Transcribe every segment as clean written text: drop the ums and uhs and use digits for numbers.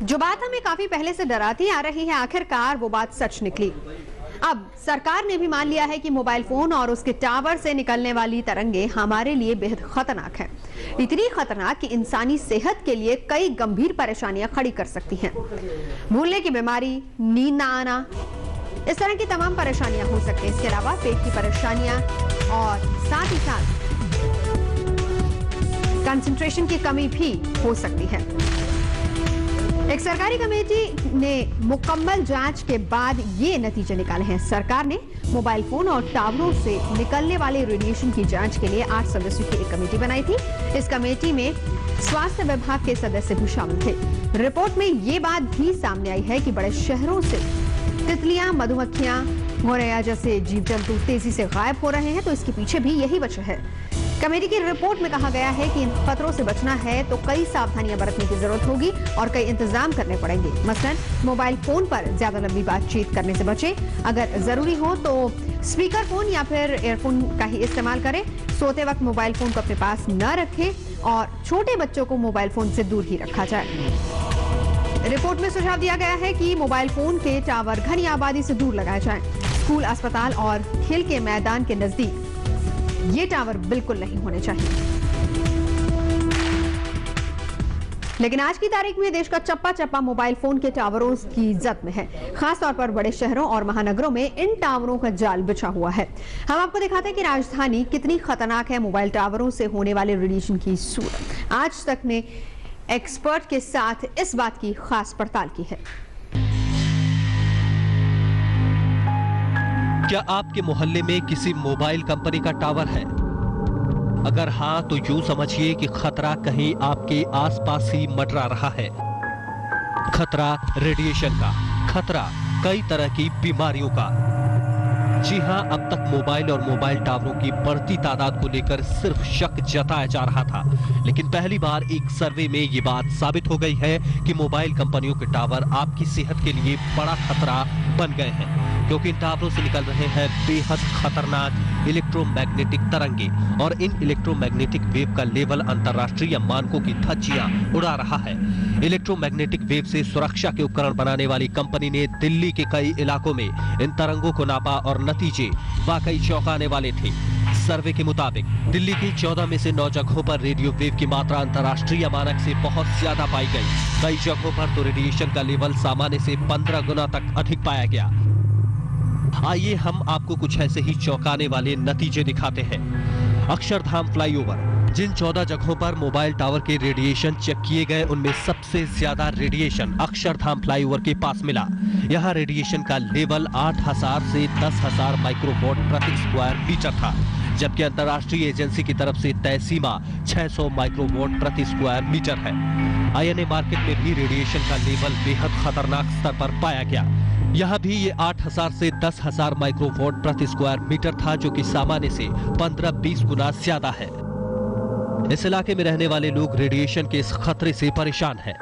जो बात हमें काफी पहले से डराती आ रही है, आखिरकार वो बात सच निकली। अब सरकार ने भी मान लिया है कि मोबाइल फोन और उसके टावर से निकलने वाली तरंगे हमारे लिए बेहद खतरनाक है। इतनी खतरनाक कि इंसानी सेहत के लिए कई गंभीर परेशानियां खड़ी कर सकती हैं। भूलने की बीमारी, नींद ना आना, इस तरह की तमाम परेशानियां हो सकती हैं। इसके अलावा पेट की परेशानियां और साथ ही साथ कंसंट्रेशन की कमी भी हो सकती है। एक सरकारी कमेटी ने मुकम्मल जांच के बाद ये नतीजे निकाले हैं। सरकार ने मोबाइल फोन और टावरों से निकलने वाले रेडिएशन की जांच के लिए 8 सदस्यों की एक कमेटी बनाई थी। इस कमेटी में स्वास्थ्य विभाग के सदस्य भी शामिल थे। रिपोर्ट में ये बात भी सामने आई है कि बड़े शहरों से तितलियां, मधुमक्खियां, गोरैया जैसे जीव जंतु तेजी से गायब हो रहे हैं, तो इसके पीछे भी यही वजह है। कमेटी की रिपोर्ट में कहा गया है कि इन खतरों से बचना है तो कई सावधानियां बरतने की जरूरत होगी और कई इंतजाम करने पड़ेंगे। मसलन मोबाइल फोन पर ज्यादा लंबी बातचीत करने से बचें। अगर जरूरी हो तो स्पीकर फोन या फिर ईयरफोन का ही इस्तेमाल करें। सोते वक्त मोबाइल फोन को अपने पास न रखें और छोटे बच्चों को मोबाइल फोन से दूर ही रखा जाए। रिपोर्ट में सुझाव दिया गया है कि मोबाइल फोन के टावर घनी आबादी से दूर लगाए जाएं। स्कूल, अस्पताल और खेल के मैदान के नजदीक ये टावर बिल्कुल नहीं होने चाहिए। लेकिन आज की तारीख में देश का चप्पा चप्पा मोबाइल फोन के टावरों की जद में है। खास तौर पर बड़े शहरों और महानगरों में इन टावरों का जाल बिछा हुआ है। हम आपको दिखाते हैं कि राजधानी कितनी खतरनाक है मोबाइल टावरों से होने वाले रेडिएशन की सूरत। आज तक ने एक्सपर्ट के साथ इस बात की खास पड़ताल की है। क्या आपके मोहल्ले में किसी मोबाइल कंपनी का टावर है? अगर हाँ तो यूं समझिए कि खतरा कहीं आपके आसपास ही मंडरा रहा है। खतरा रेडिएशन का, खतरा कई तरह की बीमारियों का। जी हां, अब तक मोबाइल और मोबाइल टावरों की बढ़ती तादाद को लेकर सिर्फ शक जताया जा रहा था, लेकिन पहली बार एक सर्वे में ये बात साबित हो गई है कि मोबाइल कंपनियों के टावर आपकी सेहत के लिए बड़ा खतरा बन गए हैं, क्योंकि इन टावरों से निकल रहे हैं बेहद खतरनाक इलेक्ट्रोमैग्नेटिक तरंगे और इन इलेक्ट्रोमैग्नेटिक वेव का लेवल अंतर्राष्ट्रीय मानकों की धज्जियां उड़ा रहा है। इलेक्ट्रोमैग्नेटिक वेव से सुरक्षा के उपकरण बनाने वाली कंपनी ने दिल्ली के कई इलाकों में इन तरंगों को नापा और नतीजे वाकई चौंकाने वाले थे। सर्वे के मुताबिक दिल्ली की 14 में से 9 जगहों पर रेडियो वेव की मात्रा अंतर्राष्ट्रीय मानक से बहुत ज्यादा पाई गई। कई जगहों पर तो रेडिएशन का लेवल सामान्य से 15 गुना तक अधिक पाया गया। आइए हम आपको कुछ ऐसे ही चौंकाने वाले नतीजे दिखाते हैं। अक्षरधाम फ्लाईओवर, जिन 14 जगहों पर मोबाइल टावर के रेडिएशन चेक किए गए, उनमें सबसे ज्यादा रेडिएशन अक्षरधाम फ्लाईओवर के पास मिला। यहां रेडिएशन का लेवल 8000 से 10000 माइक्रोवॉट प्रति स्क्वायर मीटर था, जबकि अंतर्राष्ट्रीय एजेंसी की तरफ से तय सीमा 600 माइक्रोवॉट प्रति स्क्वायर मीटर है। आईएनए मार्केट में भी रेडिएशन का लेवल बेहद खतरनाक स्तर पर पाया गया। यहां भी ये 8000 से 10000 माइक्रोवॉट प्रति स्क्वायर मीटर था, जो कि सामान्य से 15-20 गुना ज्यादा है। इस इलाके में रहने वाले लोग रेडिएशन के इस खतरे से परेशान हैं।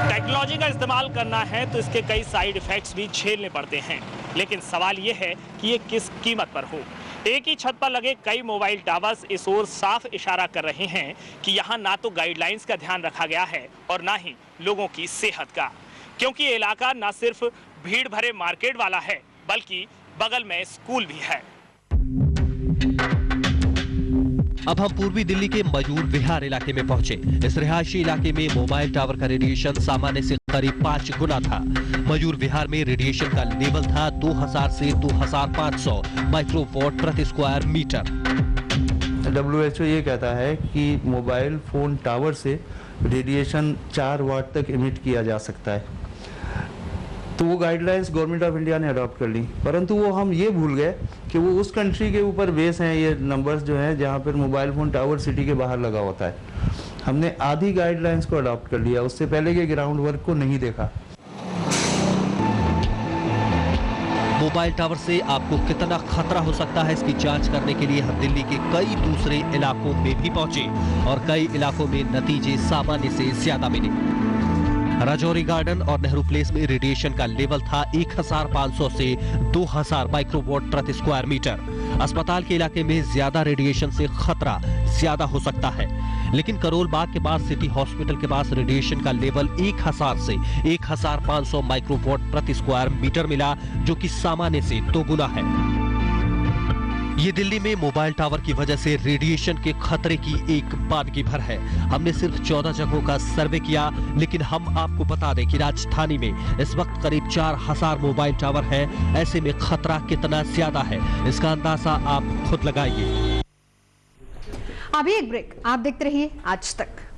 टेक्नोलॉजी का इस्तेमाल करना है तो इसके कई साइड इफेक्ट्स भी झेलने पड़ते हैं, लेकिन सवाल यह है कि ये किस कीमत पर हो। एक ही छत पर लगे कई मोबाइल टावर्स इस ओर साफ इशारा कर रहे हैं कि यहाँ ना तो गाइडलाइंस का ध्यान रखा गया है और ना ही लोगों की सेहत का, क्योंकि ये इलाका न सिर्फ भीड़ भरे मार्केट वाला है बल्कि बगल में स्कूल भी है। अब हम पूर्वी दिल्ली के मयूर विहार इलाके में पहुंचे। इस रिहायशी इलाके में मोबाइल टावर का रेडिएशन सामान्य से करीब 5 गुना था। मयूर विहार में रेडिएशन का लेवल था 2000 से 2500 माइक्रोवॉट प्रति स्क्वायर मीटर। WHO ये कहता है कि मोबाइल फोन टावर से रेडिएशन 4 वाट तक इमिट किया जा सकता है, तो वो गाइडलाइंस गवर्नमेंट ऑफ इंडिया ने अडॉप्ट कर ली, परंतु वो हम ये भूल गए कि वो उस कंट्री के ऊपर बेस हैं ये नंबर्स जो हैं जहाँ पर मोबाइल फोन टावर सिटी के बाहर लगा होता है। हमने आधी गाइडलाइंस को अडॉप्ट कर लिया, उससे पहले के ग्राउंड वर्क को नहीं देखा। मोबाइल टावर से आपको कितना खतरा हो सकता है, इसकी जांच करने के लिए हम दिल्ली के कई दूसरे इलाकों में भी पहुंचे और कई इलाकों में नतीजे सामान्य से ज्यादा मिले। राजौरी गार्डन और नेहरू प्लेस में रेडिएशन का लेवल था 1500 से 2000 माइक्रोवॉट प्रति स्क्वायर मीटर। अस्पताल के इलाके में ज्यादा रेडिएशन से खतरा ज्यादा हो सकता है, लेकिन करोल बाग के पास सिटी हॉस्पिटल के पास रेडिएशन का लेवल 1000 से 1500 माइक्रोवॉट प्रति स्क्वायर मीटर मिला, जो कि सामान्य से 2 गुना है। ये दिल्ली में मोबाइल टावर की वजह से रेडिएशन के खतरे की एक बादगी भर है। हमने सिर्फ 14 जगहों का सर्वे किया, लेकिन हम आपको बता दें कि राजधानी में इस वक्त करीब 4000 मोबाइल टावर हैं। ऐसे में खतरा कितना ज्यादा है, इसका अंदाजा आप खुद लगाइए। अभी एक ब्रेक, आप देखते रहिए आज तक।